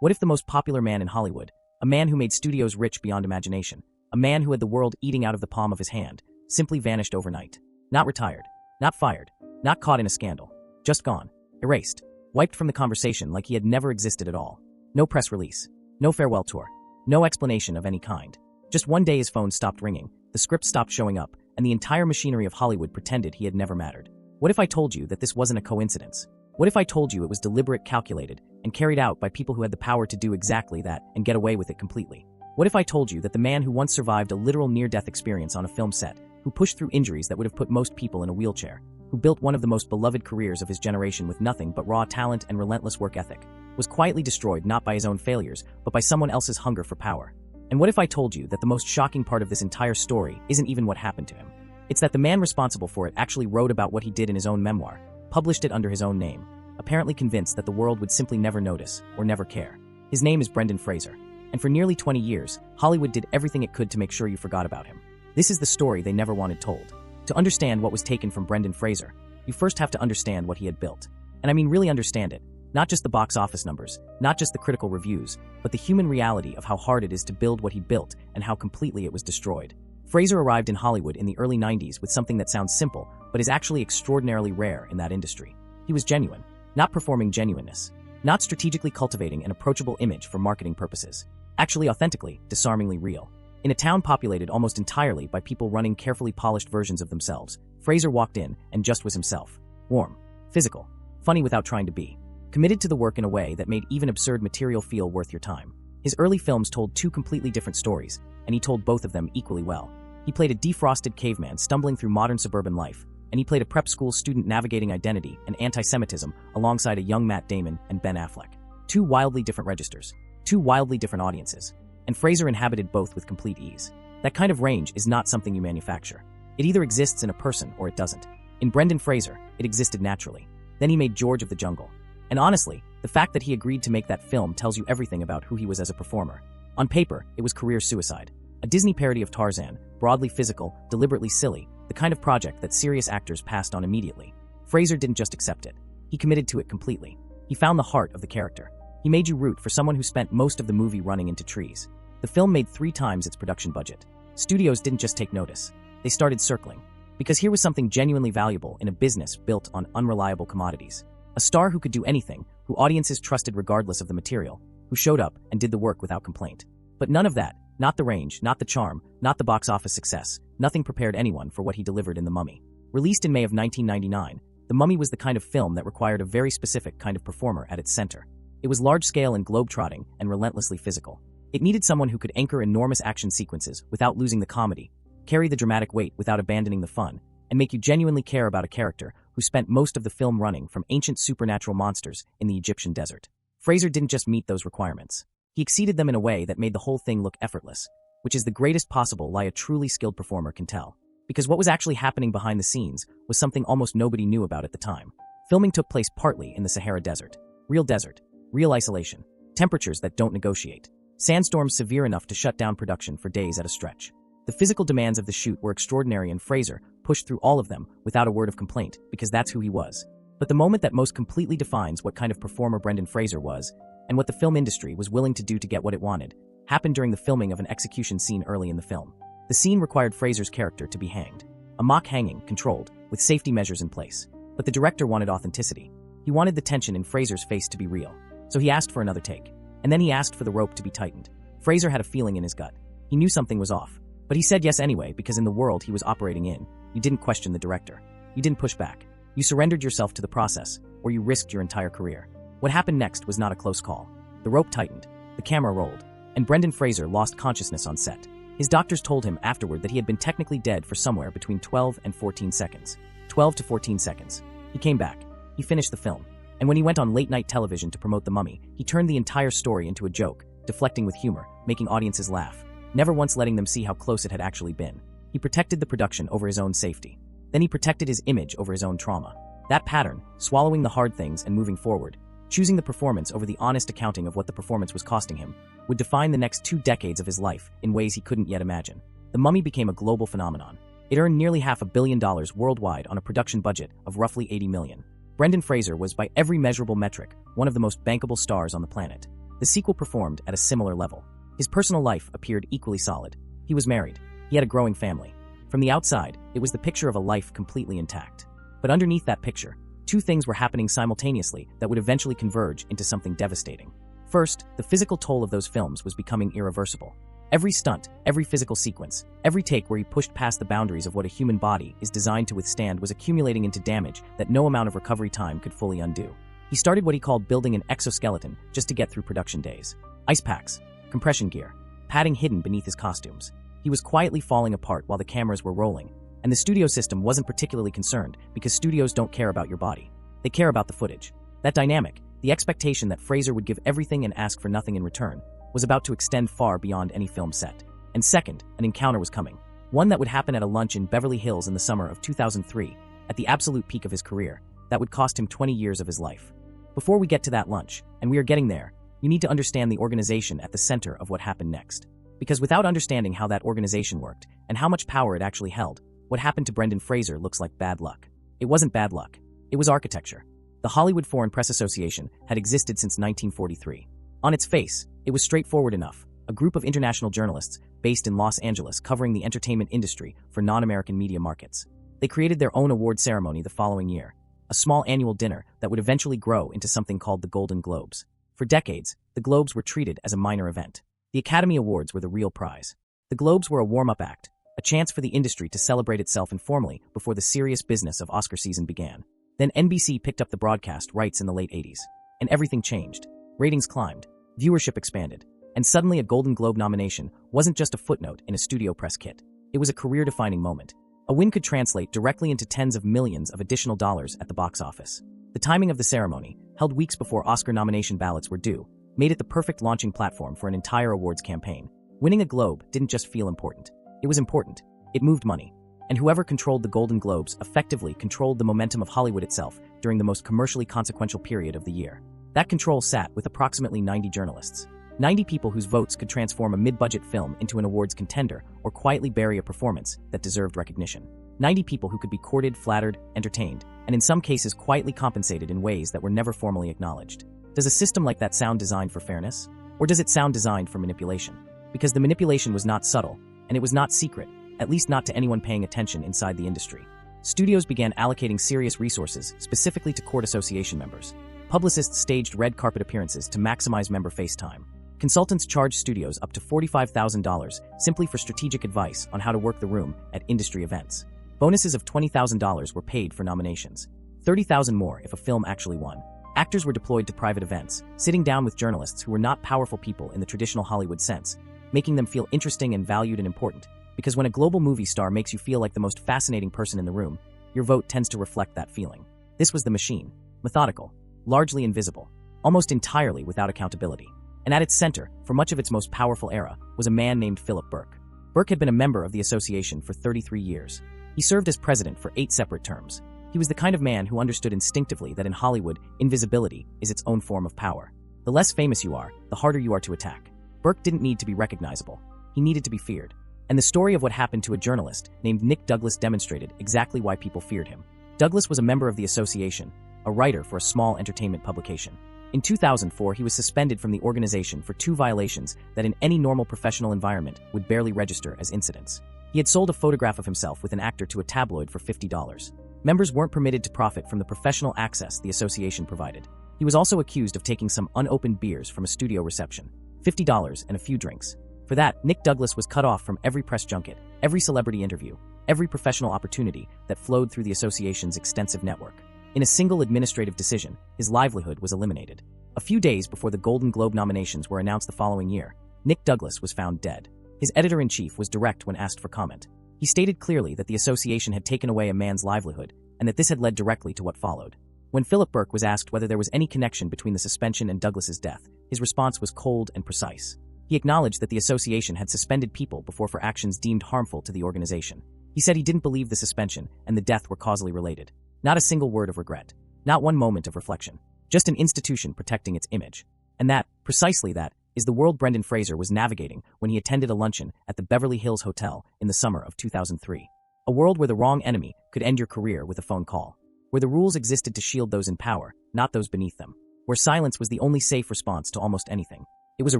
What if the most popular man in Hollywood, a man who made studios rich beyond imagination, a man who had the world eating out of the palm of his hand, simply vanished overnight? Not retired, not fired, not caught in a scandal, just gone, erased, wiped from the conversation like he had never existed at all. No press release, no farewell tour, no explanation of any kind. Just one day his phone stopped ringing, the script stopped showing up, and the entire machinery of Hollywood pretended he had never mattered. What if I told you that this wasn't a coincidence? What if I told you it was deliberate, calculated, and carried out by people who had the power to do exactly that and get away with it completely? What if I told you that the man who once survived a literal near-death experience on a film set, who pushed through injuries that would have put most people in a wheelchair, who built one of the most beloved careers of his generation with nothing but raw talent and relentless work ethic, was quietly destroyed not by his own failures, but by someone else's hunger for power? And what if I told you that the most shocking part of this entire story isn't even what happened to him? It's that the man responsible for it actually wrote about what he did in his own memoir, published it under his own name, apparently convinced that the world would simply never notice or never care. His name is Brendan Fraser, and for nearly 20 years, Hollywood did everything it could to make sure you forgot about him. This is the story they never wanted told. To understand what was taken from Brendan Fraser, you first have to understand what he had built. And I mean really understand it, not just the box office numbers, not just the critical reviews, but the human reality of how hard it is to build what he built and how completely it was destroyed. Fraser arrived in Hollywood in the early 90s with something that sounds simple, but is actually extraordinarily rare in that industry. He was genuine, not performing genuineness, not strategically cultivating an approachable image for marketing purposes, actually authentically, disarmingly real. In a town populated almost entirely by people running carefully polished versions of themselves, Fraser walked in and just was himself. Warm, physical, funny without trying to be, committed to the work in a way that made even absurd material feel worth your time. His early films told two completely different stories, and he told both of them equally well. He played a defrosted caveman stumbling through modern suburban life, and he played a prep school student navigating identity and anti-Semitism alongside a young Matt Damon and Ben Affleck. Two wildly different registers, two wildly different audiences, and Fraser inhabited both with complete ease. That kind of range is not something you manufacture. It either exists in a person or it doesn't. In Brendan Fraser, it existed naturally. Then he made George of the Jungle. And honestly, the fact that he agreed to make that film tells you everything about who he was as a performer. On paper, it was career suicide. A Disney parody of Tarzan, broadly physical, deliberately silly, the kind of project that serious actors passed on immediately. Fraser didn't just accept it. He committed to it completely. He found the heart of the character. He made you root for someone who spent most of the movie running into trees. The film made 3 times its production budget. Studios didn't just take notice. They started circling. Because here was something genuinely valuable in a business built on unreliable commodities. A star who could do anything, who audiences trusted regardless of the material, who showed up and did the work without complaint. But none of that, not the range, not the charm, not the box office success, nothing prepared anyone for what he delivered in The Mummy. Released in May of 1999, The Mummy was the kind of film that required a very specific kind of performer at its center. It was large-scale and globe-trotting and relentlessly physical. It needed someone who could anchor enormous action sequences without losing the comedy, carry the dramatic weight without abandoning the fun, and make you genuinely care about a character who spent most of the film running from ancient supernatural monsters in the Egyptian desert. Fraser didn't just meet those requirements. He exceeded them in a way that made the whole thing look effortless, which is the greatest possible lie a truly skilled performer can tell. Because what was actually happening behind the scenes was something almost nobody knew about at the time. Filming took place partly in the Sahara Desert. Real isolation, temperatures that don't negotiate, sandstorms severe enough to shut down production for days at a stretch. The physical demands of the shoot were extraordinary, and Fraser pushed through all of them without a word of complaint, because that's who he was. But the moment that most completely defines what kind of performer Brendan Fraser was, and what the film industry was willing to do to get what it wanted, happened during the filming of an execution scene early in the film. The scene required Fraser's character to be hanged. A mock hanging, controlled, with safety measures in place. But the director wanted authenticity. He wanted the tension in Fraser's face to be real. So he asked for another take. And then he asked for the rope to be tightened. Fraser had a feeling in his gut. He knew something was off. But he said yes anyway, because in the world he was operating in, you didn't question the director. You didn't push back. You surrendered yourself to the process, or you risked your entire career. What happened next was not a close call. The rope tightened, the camera rolled, and Brendan Fraser lost consciousness on set. His doctors told him afterward that he had been technically dead for somewhere between 12 and 14 seconds. 12 to 14 seconds. He came back. He finished the film. And when he went on late-night television to promote The Mummy, he turned the entire story into a joke, deflecting with humor, making audiences laugh, never once letting them see how close it had actually been. He protected the production over his own safety. Then he protected his image over his own trauma. That pattern, swallowing the hard things and moving forward, choosing the performance over the honest accounting of what the performance was costing him, would define the next 2 decades of his life in ways he couldn't yet imagine. The Mummy became a global phenomenon. It earned nearly $500 million worldwide on a production budget of roughly $80 million. Brendan Fraser was, by every measurable metric, one of the most bankable stars on the planet. The sequel performed at a similar level. His personal life appeared equally solid. He was married. He had a growing family. From the outside, it was the picture of a life completely intact. But underneath that picture, two things were happening simultaneously that would eventually converge into something devastating. First, the physical toll of those films was becoming irreversible. Every stunt, every physical sequence, every take where he pushed past the boundaries of what a human body is designed to withstand was accumulating into damage that no amount of recovery time could fully undo. He started what he called building an exoskeleton just to get through production days. Ice packs, compression gear, padding hidden beneath his costumes. He was quietly falling apart while the cameras were rolling, and the studio system wasn't particularly concerned because studios don't care about your body. They care about the footage. That dynamic, the expectation that Fraser would give everything and ask for nothing in return, was about to extend far beyond any film set. And second, an encounter was coming. One that would happen at a lunch in Beverly Hills in the summer of 2003, at the absolute peak of his career, that would cost him 20 years of his life. Before we get to that lunch, and we are getting there, you need to understand the organization at the center of what happened next. Because without understanding how that organization worked, and how much power it actually held, what happened to Brendan Fraser looks like bad luck. It wasn't bad luck. It was architecture. The Hollywood Foreign Press Association had existed since 1943. On its face, it was straightforward enough, a group of international journalists based in Los Angeles covering the entertainment industry for non-American media markets. They created their own award ceremony the following year, a small annual dinner that would eventually grow into something called the Golden Globes. For decades, the Globes were treated as a minor event. The Academy Awards were the real prize. The Globes were a warm-up act, a chance for the industry to celebrate itself informally before the serious business of Oscar season began. Then NBC picked up the broadcast rights in the late 80s, and everything changed. Ratings climbed, viewership expanded, and suddenly a Golden Globe nomination wasn't just a footnote in a studio press kit. It was a career-defining moment. A win could translate directly into tens of millions of additional dollars at the box office. The timing of the ceremony, held weeks before Oscar nomination ballots were due, made it the perfect launching platform for an entire awards campaign. Winning a Globe didn't just feel important. It was important. It moved money. And whoever controlled the Golden Globes effectively controlled the momentum of Hollywood itself during the most commercially consequential period of the year. That control sat with approximately 90 journalists. 90 people whose votes could transform a mid-budget film into an awards contender or quietly bury a performance that deserved recognition. 90 people who could be courted, flattered, entertained, and in some cases quietly compensated in ways that were never formally acknowledged. Does a system like that sound designed for fairness? Or does it sound designed for manipulation? Because the manipulation was not subtle, and it was not secret, at least not to anyone paying attention inside the industry. Studios began allocating serious resources specifically to court association members. Publicists staged red carpet appearances to maximize member face time. Consultants charged studios up to $45,000 simply for strategic advice on how to work the room at industry events. Bonuses of $20,000 were paid for nominations. $30,000 more if a film actually won. Actors were deployed to private events, sitting down with journalists who were not powerful people in the traditional Hollywood sense, making them feel interesting and valued and important. Because when a global movie star makes you feel like the most fascinating person in the room, your vote tends to reflect that feeling. This was the machine. Methodical, largely invisible, almost entirely without accountability. And at its center, for much of its most powerful era, was a man named Philip Burke. Burke had been a member of the association for 33 years. He served as president for 8 separate terms. He was the kind of man who understood instinctively that in Hollywood, invisibility is its own form of power. The less famous you are, the harder you are to attack. Burke didn't need to be recognizable. He needed to be feared. And the story of what happened to a journalist named Nick Douglas demonstrated exactly why people feared him. Douglas was a member of the association, a writer for a small entertainment publication. In 2004, he was suspended from the organization for 2 violations that in any normal professional environment would barely register as incidents. He had sold a photograph of himself with an actor to a tabloid for $50. Members weren't permitted to profit from the professional access the association provided. He was also accused of taking some unopened beers from a studio reception, $50 and a few drinks. For that, Nick Douglas was cut off from every press junket, every celebrity interview, every professional opportunity that flowed through the association's extensive network. In a single administrative decision, his livelihood was eliminated. A few days before the Golden Globe nominations were announced the following year, Nick Douglas was found dead. His editor-in-chief was direct when asked for comment. He stated clearly that the association had taken away a man's livelihood and that this had led directly to what followed. When Philip Burke was asked whether there was any connection between the suspension and Douglas's death, his response was cold and precise. He acknowledged that the association had suspended people before for actions deemed harmful to the organization. He said he didn't believe the suspension and the death were causally related. Not a single word of regret. Not one moment of reflection. Just an institution protecting its image. And that, precisely that, is the world Brendan Fraser was navigating when he attended a luncheon at the Beverly Hills Hotel in the summer of 2003. A world where the wrong enemy could end your career with a phone call. Where the rules existed to shield those in power, not those beneath them. Where silence was the only safe response to almost anything. It was a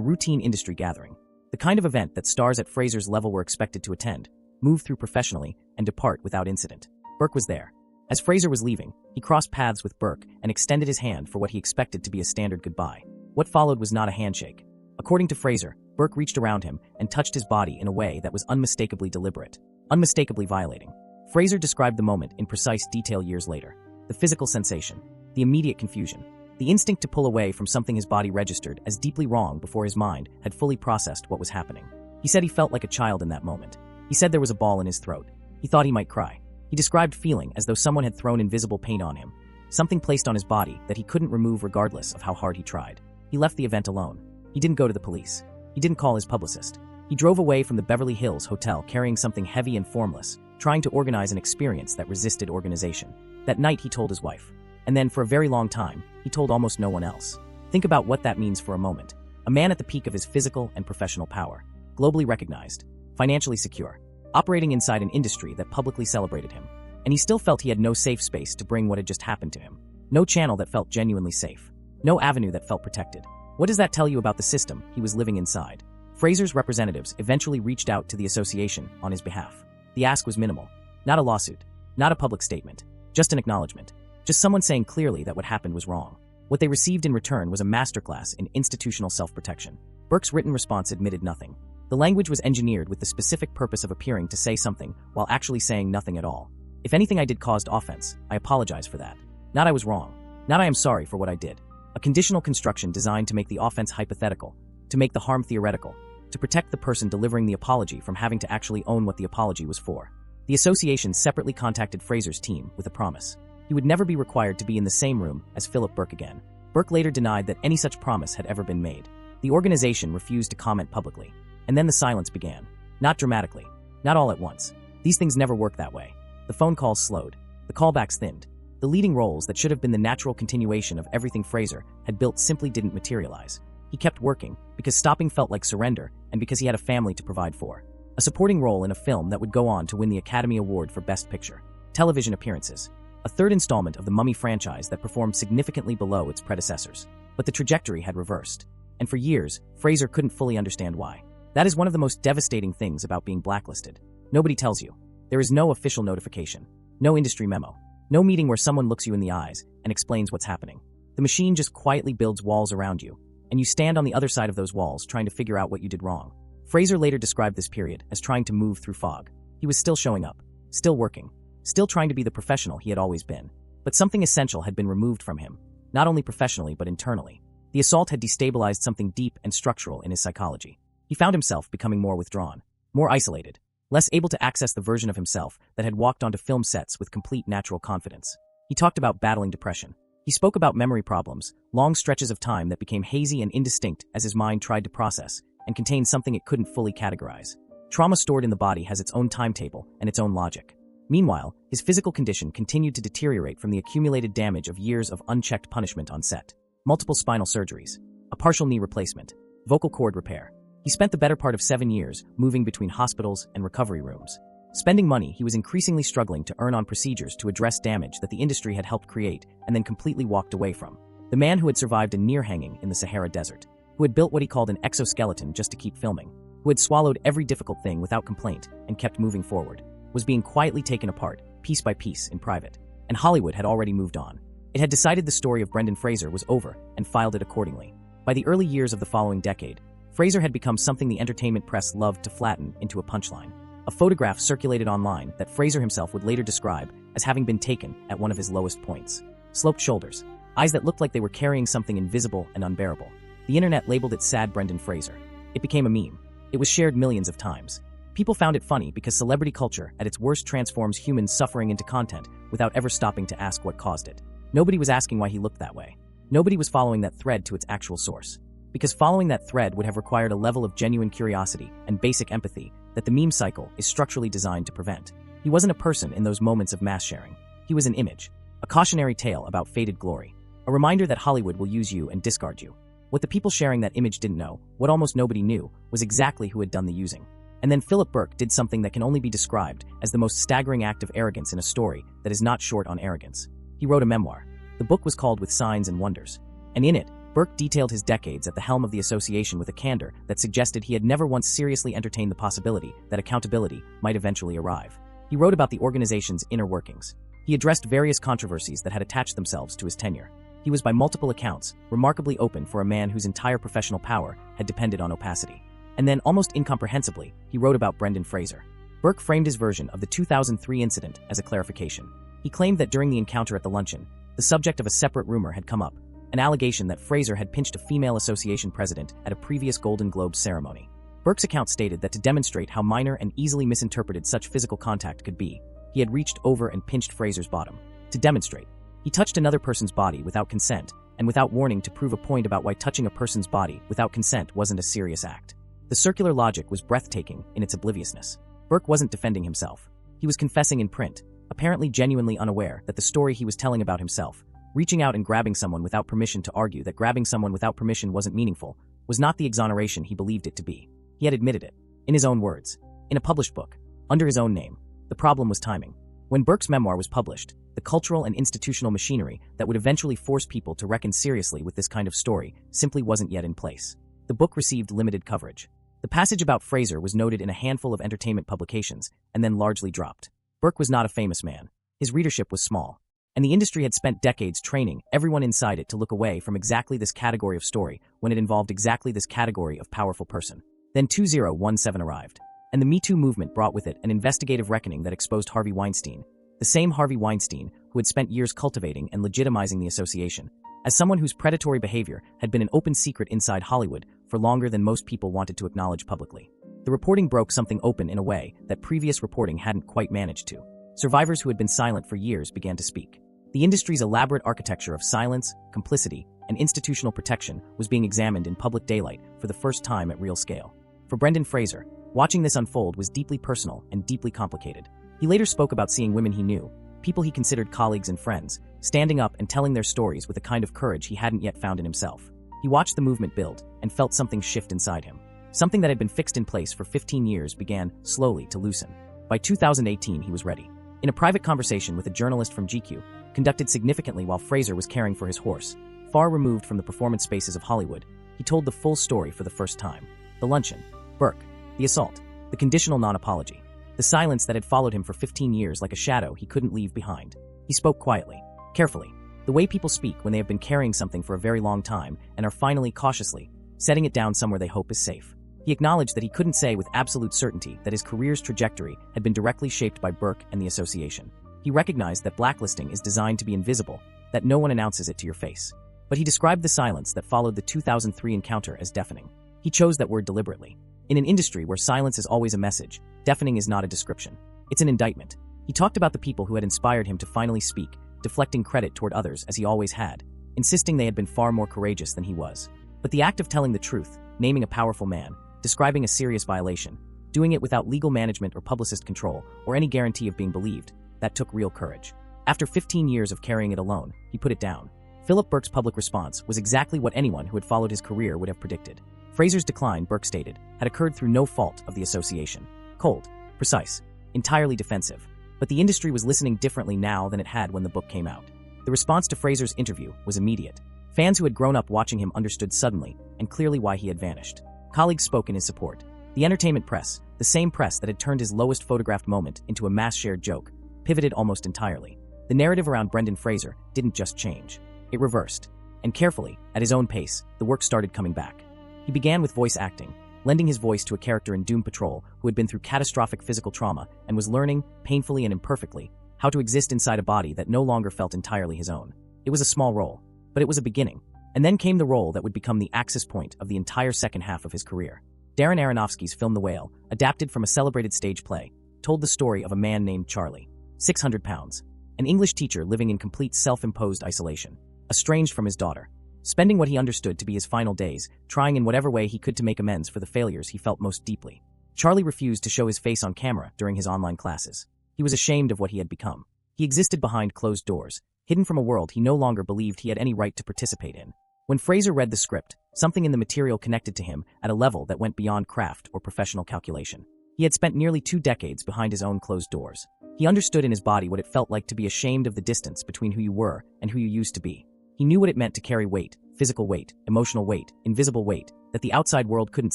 routine industry gathering, the kind of event that stars at Fraser's level were expected to attend, move through professionally, and depart without incident. Burke was there. As Fraser was leaving, he crossed paths with Burke and extended his hand for what he expected to be a standard goodbye. What followed was not a handshake. According to Fraser, Burke reached around him and touched his body in a way that was unmistakably deliberate, unmistakably violating. Fraser described the moment in precise detail years later. The physical sensation, the immediate confusion, the instinct to pull away from something his body registered as deeply wrong before his mind had fully processed what was happening. He said he felt like a child in that moment. He said there was a ball in his throat. He thought he might cry. He described feeling as though someone had thrown invisible paint on him, something placed on his body that he couldn't remove regardless of how hard he tried. He left the event alone. He didn't go to the police. He didn't call his publicist. He drove away from the Beverly Hills hotel carrying something heavy and formless, trying to organize an experience that resisted organization. That night he told his wife. And then for a very long time, he told almost no one else. Think about what that means for a moment. A man at the peak of his physical and professional power, globally recognized, financially secure, operating inside an industry that publicly celebrated him. And he still felt he had no safe space to bring what had just happened to him. No channel that felt genuinely safe. No avenue that felt protected. What does that tell you about the system he was living inside? Fraser's representatives eventually reached out to the association on his behalf. The ask was minimal. Not a lawsuit. Not a public statement. Just an acknowledgement. Just someone saying clearly that what happened was wrong. What they received in return was a masterclass in institutional self-protection. Burke's written response admitted nothing. The language was engineered with the specific purpose of appearing to say something while actually saying nothing at all. If anything I did caused offense, I apologize for that. Not I was wrong. Not I am sorry for what I did. A conditional construction designed to make the offense hypothetical, to make the harm theoretical, to protect the person delivering the apology from having to actually own what the apology was for. The association separately contacted Fraser's team with a promise. He would never be required to be in the same room as Philip Burke again. Burke later denied that any such promise had ever been made. The organization refused to comment publicly. And then the silence began. Not dramatically. Not all at once. These things never work that way. The phone calls slowed. The callbacks thinned. The leading roles that should have been the natural continuation of everything Fraser had built simply didn't materialize. He kept working because stopping felt like surrender and because he had a family to provide for. A supporting role in a film that would go on to win the Academy Award for Best Picture. Television appearances. A third installment of the Mummy franchise that performed significantly below its predecessors. But the trajectory had reversed. And for years, Fraser couldn't fully understand why. That is one of the most devastating things about being blacklisted. Nobody tells you. There is no official notification. No industry memo. No meeting where someone looks you in the eyes and explains what's happening. The machine just quietly builds walls around you, and you stand on the other side of those walls trying to figure out what you did wrong. Fraser later described this period as trying to move through fog. He was still showing up, still working, still trying to be the professional he had always been. But something essential had been removed from him, not only professionally but internally. The assault had destabilized something deep and structural in his psychology. He found himself becoming more withdrawn, more isolated, less able to access the version of himself that had walked onto film sets with complete natural confidence. He talked about battling depression. He spoke about memory problems, long stretches of time that became hazy and indistinct as his mind tried to process and contain something it couldn't fully categorize. Trauma stored in the body has its own timetable and its own logic. Meanwhile, his physical condition continued to deteriorate from the accumulated damage of years of unchecked punishment on set. Multiple spinal surgeries, a partial knee replacement, vocal cord repair. He spent the better part of 7 years moving between hospitals and recovery rooms. Spending money he was increasingly struggling to earn on procedures to address damage that the industry had helped create and then completely walked away from. The man who had survived a near hanging in the Sahara Desert, who had built what he called an exoskeleton just to keep filming, who had swallowed every difficult thing without complaint and kept moving forward, was being quietly taken apart, piece by piece, in private. And Hollywood had already moved on. It had decided the story of Brendan Fraser was over and filed it accordingly. By the early years of the following decade, Fraser had become something the entertainment press loved to flatten into a punchline. A photograph circulated online that Fraser himself would later describe as having been taken at one of his lowest points. Sloped shoulders, eyes that looked like they were carrying something invisible and unbearable. The internet labeled it Sad Brendan Fraser. It became a meme. It was shared millions of times. People found it funny because celebrity culture at its worst transforms humans suffering into content without ever stopping to ask what caused it. Nobody was asking why he looked that way. Nobody was following that thread to its actual source. Because following that thread would have required a level of genuine curiosity and basic empathy that the meme cycle is structurally designed to prevent. He wasn't a person in those moments of mass sharing. He was an image, a cautionary tale about faded glory, a reminder that Hollywood will use you and discard you. What the people sharing that image didn't know, what almost nobody knew, was exactly who had done the using. And then Philip Burke did something that can only be described as the most staggering act of arrogance in a story that is not short on arrogance. He wrote a memoir. The book was called With Signs and Wonders. And in it, Burke detailed his decades at the helm of the association with a candor that suggested he had never once seriously entertained the possibility that accountability might eventually arrive. He wrote about the organization's inner workings. He addressed various controversies that had attached themselves to his tenure. He was, by multiple accounts, remarkably open for a man whose entire professional power had depended on opacity. And then, almost incomprehensibly, he wrote about Brendan Fraser. Burke framed his version of the 2003 incident as a clarification. He claimed that during the encounter at the luncheon, the subject of a separate rumor had come up, an allegation that Fraser had pinched a female association president at a previous Golden Globe ceremony. Burke's account stated that to demonstrate how minor and easily misinterpreted such physical contact could be, he had reached over and pinched Fraser's bottom. To demonstrate, he touched another person's body without consent and without warning to prove a point about why touching a person's body without consent wasn't a serious act. The circular logic was breathtaking in its obliviousness. Burke wasn't defending himself. He was confessing in print, apparently genuinely unaware that the story he was telling about himself, reaching out and grabbing someone without permission to argue that grabbing someone without permission wasn't meaningful, was not the exoneration he believed it to be. He had admitted it, in his own words, in a published book, under his own name. The problem was timing. When Burke's memoir was published, the cultural and institutional machinery that would eventually force people to reckon seriously with this kind of story simply wasn't yet in place. The book received limited coverage. The passage about Fraser was noted in a handful of entertainment publications and then largely dropped. Burke was not a famous man. His readership was small, and the industry had spent decades training everyone inside it to look away from exactly this category of story when it involved exactly this category of powerful person. Then 2017 arrived, and the Me Too movement brought with it an investigative reckoning that exposed Harvey Weinstein, the same Harvey Weinstein who had spent years cultivating and legitimizing the association, as someone whose predatory behavior had been an open secret inside Hollywood for longer than most people wanted to acknowledge publicly. The reporting broke something open in a way that previous reporting hadn't quite managed to. Survivors who had been silent for years began to speak. The industry's elaborate architecture of silence, complicity, and institutional protection was being examined in public daylight for the first time at real scale. For Brendan Fraser, watching this unfold was deeply personal and deeply complicated. He later spoke about seeing women he knew, people he considered colleagues and friends, standing up and telling their stories with a kind of courage he hadn't yet found in himself. He watched the movement build and felt something shift inside him. Something that had been fixed in place for 15 years began, slowly, to loosen. By 2018, he was ready. In a private conversation with a journalist from GQ, conducted significantly while Fraser was caring for his horse, far removed from the performance spaces of Hollywood, he told the full story for the first time. The luncheon, Burke, the assault, the conditional non-apology, the silence that had followed him for 15 years like a shadow he couldn't leave behind. He spoke quietly, carefully, the way people speak when they have been carrying something for a very long time and are finally cautiously setting it down somewhere they hope is safe. He acknowledged that he couldn't say with absolute certainty that his career's trajectory had been directly shaped by Burke and the association. He recognized that blacklisting is designed to be invisible, that no one announces it to your face. But he described the silence that followed the 2003 encounter as deafening. He chose that word deliberately. In an industry where silence is always a message, deafening is not a description. It's an indictment. He talked about the people who had inspired him to finally speak, deflecting credit toward others as he always had, insisting they had been far more courageous than he was. But the act of telling the truth, naming a powerful man, describing a serious violation, doing it without legal management or publicist control or any guarantee of being believed, that took real courage. After 15 years of carrying it alone, he put it down. Philip Burke's public response was exactly what anyone who had followed his career would have predicted. Fraser's decline, Burke stated, had occurred through no fault of the association. Cold, precise, entirely defensive. But the industry was listening differently now than it had when the book came out. The response to Fraser's interview was immediate. Fans who had grown up watching him understood suddenly and clearly why he had vanished. Colleagues spoke in his support. The entertainment press, the same press that had turned his lowest photographed moment into a mass-shared joke, pivoted almost entirely. The narrative around Brendan Fraser didn't just change. It reversed. And carefully, at his own pace, the work started coming back. He began with voice acting, lending his voice to a character in Doom Patrol who had been through catastrophic physical trauma and was learning, painfully and imperfectly, how to exist inside a body that no longer felt entirely his own. It was a small role, but it was a beginning. And then came the role that would become the axis point of the entire second half of his career. Darren Aronofsky's film The Whale, adapted from a celebrated stage play, told the story of a man named Charlie, 600 pounds, an English teacher living in complete self-imposed isolation, estranged from his daughter, spending what he understood to be his final days, trying in whatever way he could to make amends for the failures he felt most deeply. Charlie refused to show his face on camera during his online classes. He was ashamed of what he had become. He existed behind closed doors, hidden from a world he no longer believed he had any right to participate in. When Fraser read the script, something in the material connected to him at a level that went beyond craft or professional calculation. He had spent nearly 2 decades behind his own closed doors. He understood in his body what it felt like to be ashamed of the distance between who you were and who you used to be. He He knew what it meant to carry weight, physical weight, emotional weight, invisible weight, that the outside world couldn't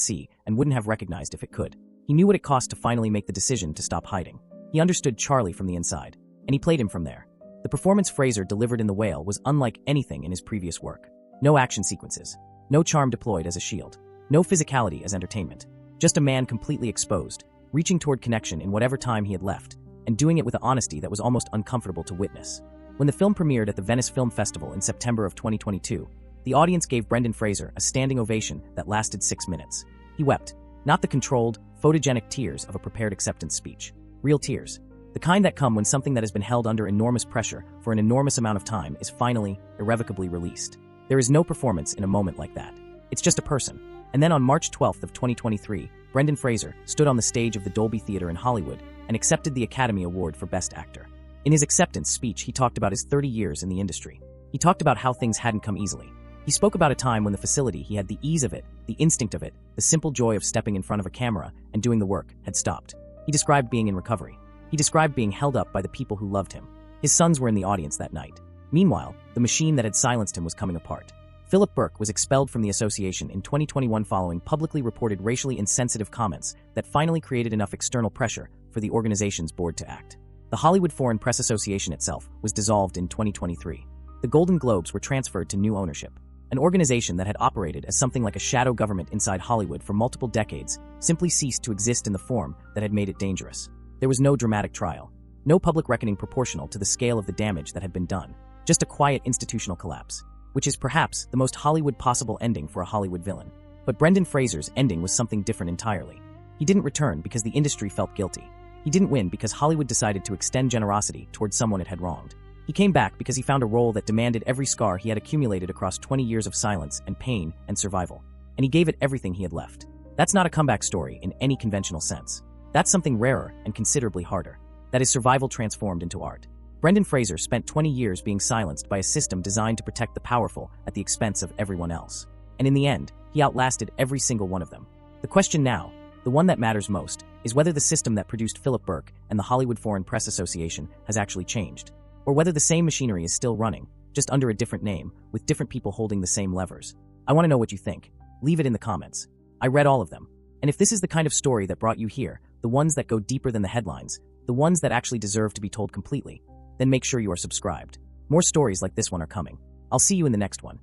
see and wouldn't have recognized if it could. He knew what it cost to finally make the decision to stop hiding. He understood Charlie from the inside, and he played him from there. The performance Fraser delivered in The Whale was unlike anything in his previous work. No action sequences, no charm deployed as a shield, no physicality as entertainment. Just a man completely exposed, reaching toward connection in whatever time he had left, and doing it with an honesty that was almost uncomfortable to witness. When the film premiered at the Venice Film Festival in September of 2022, the audience gave Brendan Fraser a standing ovation that lasted 6 minutes. He wept, not the controlled, photogenic tears of a prepared acceptance speech. Real tears. The kind that come when something that has been held under enormous pressure for an enormous amount of time is finally, irrevocably released. There is no performance in a moment like that. It's just a person. And then on March 12th of 2023, Brendan Fraser stood on the stage of the Dolby Theatre in Hollywood and accepted the Academy Award for Best Actor. In his acceptance speech, he talked about his 30 years in the industry. He talked about how things hadn't come easily. He spoke about a time when the facility he had, the ease of it, the instinct of it, the simple joy of stepping in front of a camera and doing the work, had stopped. He described being in recovery. He described being held up by the people who loved him. His sons were in the audience that night. Meanwhile, the machine that had silenced him was coming apart. Philip Burke was expelled from the association in 2021 following publicly reported racially insensitive comments that finally created enough external pressure for the organization's board to act. The Hollywood Foreign Press Association itself was dissolved in 2023. The Golden Globes were transferred to new ownership. An organization that had operated as something like a shadow government inside Hollywood for multiple decades simply ceased to exist in the form that had made it dangerous. There was no dramatic trial, no public reckoning proportional to the scale of the damage that had been done, just a quiet institutional collapse, which is perhaps the most Hollywood possible ending for a Hollywood villain. But Brendan Fraser's ending was something different entirely. He didn't return because the industry felt guilty. He didn't win because Hollywood decided to extend generosity towards someone it had wronged. He came back because he found a role that demanded every scar he had accumulated across 20 years of silence and pain and survival. And he gave it everything he had left. That's not a comeback story in any conventional sense. That's something rarer and considerably harder. That is survival transformed into art. Brendan Fraser spent 20 years being silenced by a system designed to protect the powerful at the expense of everyone else. And in the end, he outlasted every single one of them. The question now, the one that matters most, is whether the system that produced Philip Burke and the Hollywood Foreign Press Association has actually changed, or whether the same machinery is still running, just under a different name, with different people holding the same levers. I want to know what you think. Leave it in the comments. I read all of them. And if this is the kind of story that brought you here, the ones that go deeper than the headlines, the ones that actually deserve to be told completely, then make sure you are subscribed. More stories like this one are coming. I'll see you in the next one.